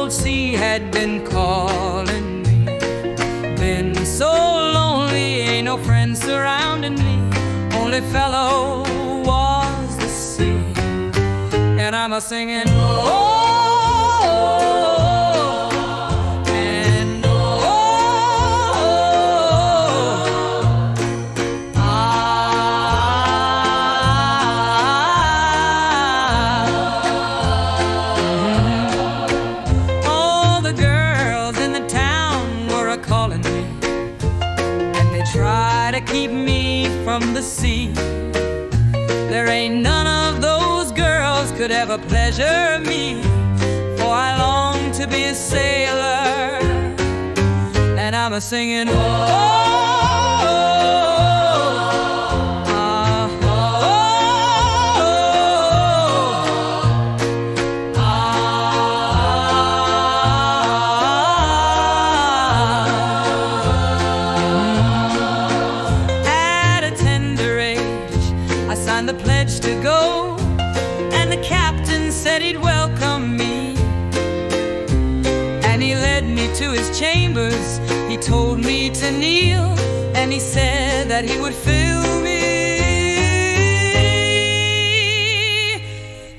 old sea had been calling me. Been so lonely, ain't no friends surrounding me. Only fellow was the sea. And I'm a singing, oh, and oh, all the girls in the town were a-calling me, and they try to keep me from the sea. There ain't none of those girls could ever pleasure me, for I long to be a sailor. And I'm a singing, At a tender age I signed the pledge to go, and the captain said he'd welcome me. And he led me to his chambers, he told me to kneel, and he said that he would fill me.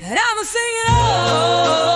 And I'm a singing, oh,